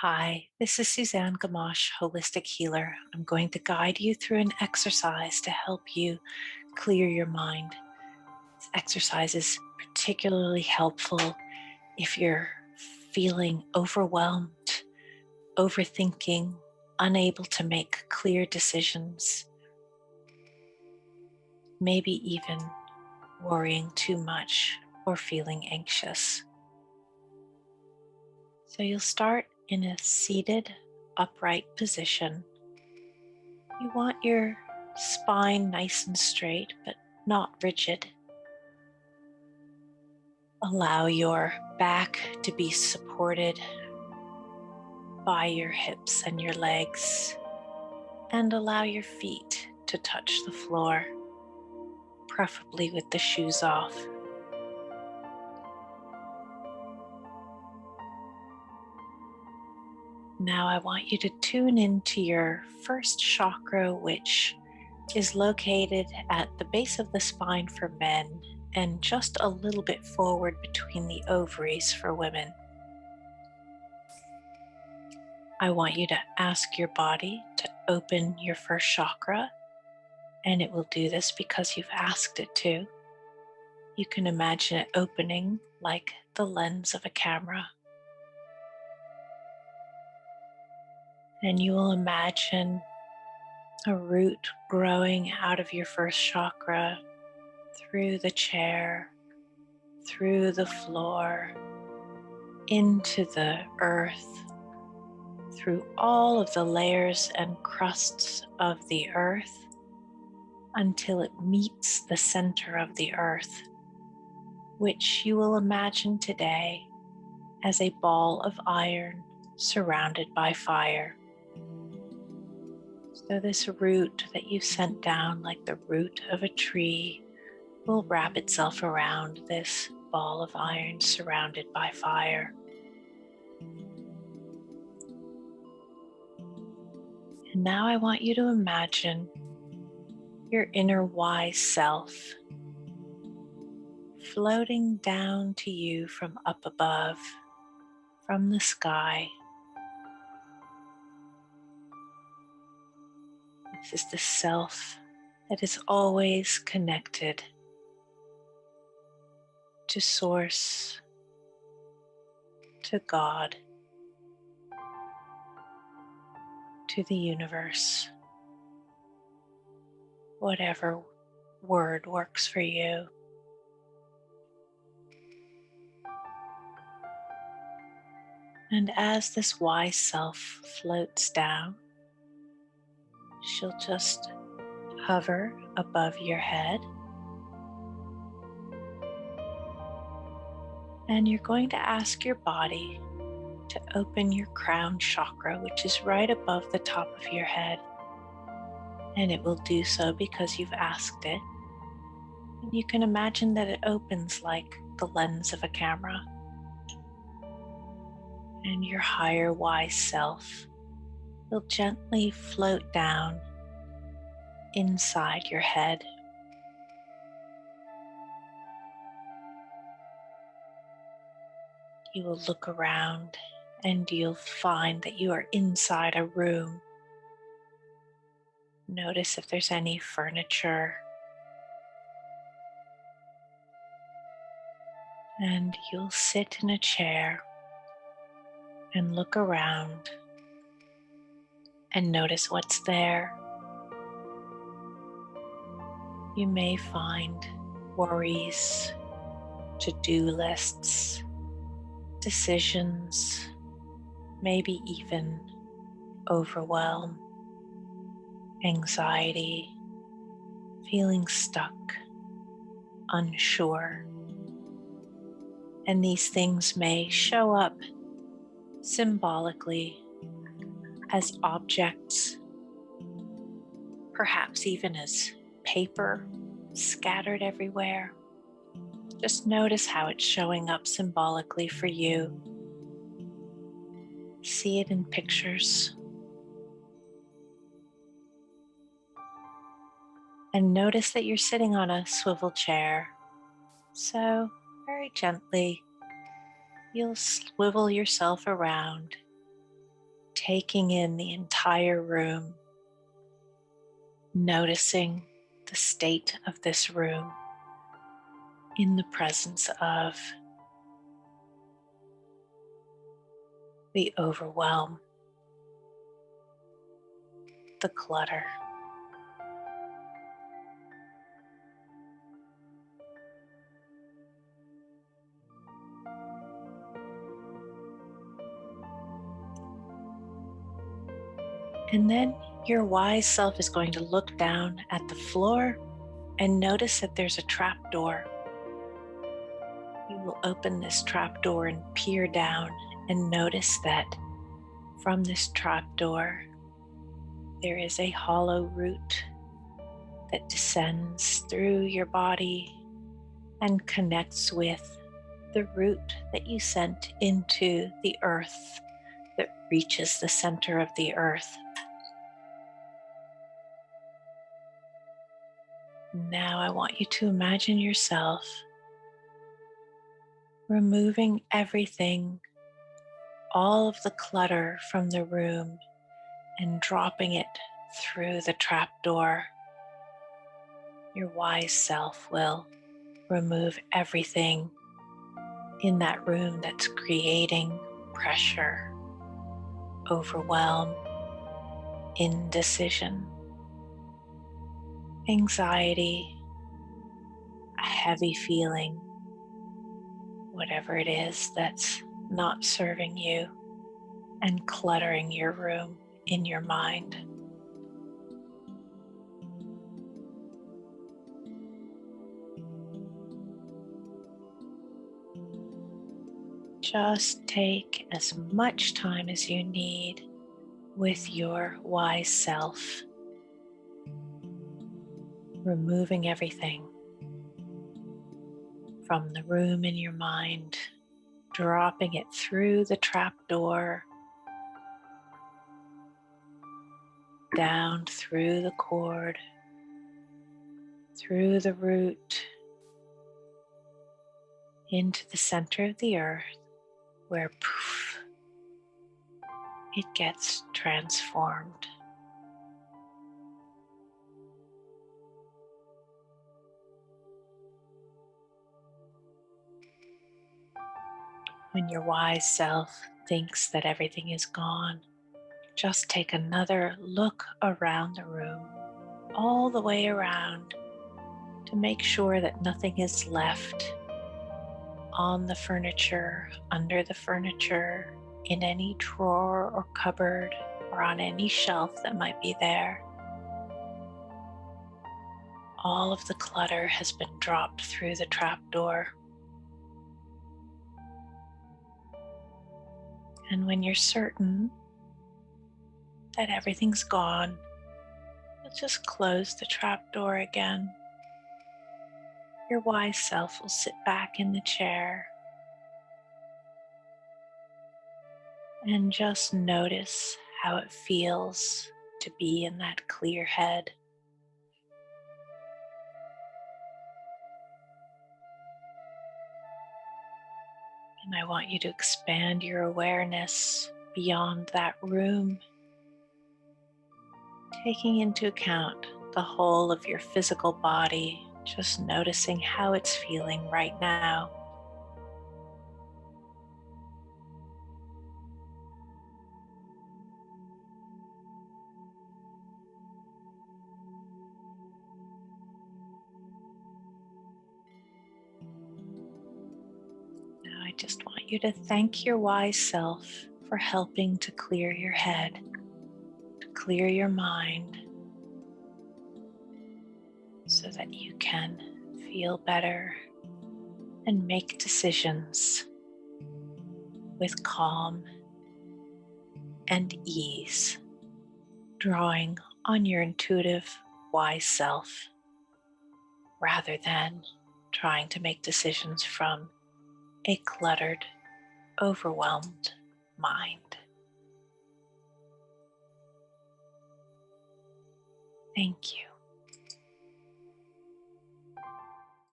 Hi, this is Suzanne Gamache, Holistic Healer. I'm going to guide you through an exercise to help you clear your mind. This exercise is particularly helpful if you're feeling overwhelmed, overthinking, unable to make clear decisions, maybe even worrying too much or feeling anxious. So you'll start in a seated, upright position. You want your spine nice and straight, but not rigid. Allow your back to be supported by your hips and your legs, and allow your feet to touch the floor, preferably with the shoes off. Now I want you to tune into your first chakra, which is located at the base of the spine for men and just a little bit forward between the ovaries for women. I want you to ask your body to open your first chakra, and it will do this because you've asked it to. You can imagine it opening like the lens of a camera. And you will imagine a root growing out of your first chakra through the chair, through the floor, into the earth, through all of the layers and crusts of the earth until it meets the center of the earth, which you will imagine today as a ball of iron surrounded by fire. So this root that you sent down like the root of a tree will wrap itself around this ball of iron surrounded by fire. And now I want you to imagine your inner wise self floating down to you from up above, from the sky. This is the self that is always connected to Source, to God, to the universe, whatever word works for you. And as this wise self floats down, she'll just hover above your head. And you're going to ask your body to open your crown chakra, which is right above the top of your head. And it will do so because you've asked it. And you can imagine that it opens like the lens of a camera. And your higher wise self will gently float down inside your head. You will look around and you'll find that you are inside a room. Notice if there's any furniture. And you'll sit in a chair and look around and notice what's there. You may find worries, to-do lists, decisions, maybe even overwhelm, anxiety, feeling stuck, unsure. And these things may show up symbolically as objects, perhaps even as paper scattered everywhere. Just notice how it's showing up symbolically for you. See it in pictures. And notice that you're sitting on a swivel chair. So very gently, you'll swivel yourself around taking in the entire room, noticing the state of this room in the presence of the overwhelm, the clutter. And then your wise self is going to look down at the floor and notice that there's a trap door. You will open this trap door and peer down and notice that from this trap door there is a hollow root that descends through your body and connects with the root that you sent into the earth that reaches the center of the earth. Now I want you to imagine yourself removing everything, all of the clutter from the room, and dropping it through the trapdoor. Your wise self will remove everything in that room that's creating pressure, overwhelm, indecision, anxiety, a heavy feeling, whatever it is that's not serving you and cluttering your room in your mind. Just take as much time as you need with your wise self, removing everything from the room in your mind, dropping it through the trapdoor, down through the cord, through the root, into the center of the earth, where poof, it gets transformed. When your wise self thinks that everything is gone, just take another look around the room, all the way around, to make sure that nothing is left on the furniture, under the furniture, in any drawer or cupboard, or on any shelf that might be there. All of the clutter has been dropped through the trapdoor. And when you're certain that everything's gone, you'll just close the trapdoor again. Your wise self will sit back in the chair and just notice how it feels to be in that clear head. And I want you to expand your awareness beyond that room, taking into account the whole of your physical body, just noticing how it's feeling right now. Now I just want you to thank your wise self for helping to clear your head, to clear your mind, so that you can feel better and make decisions with calm and ease, drawing on your intuitive, wise self rather than trying to make decisions from a cluttered, overwhelmed mind. Thank you.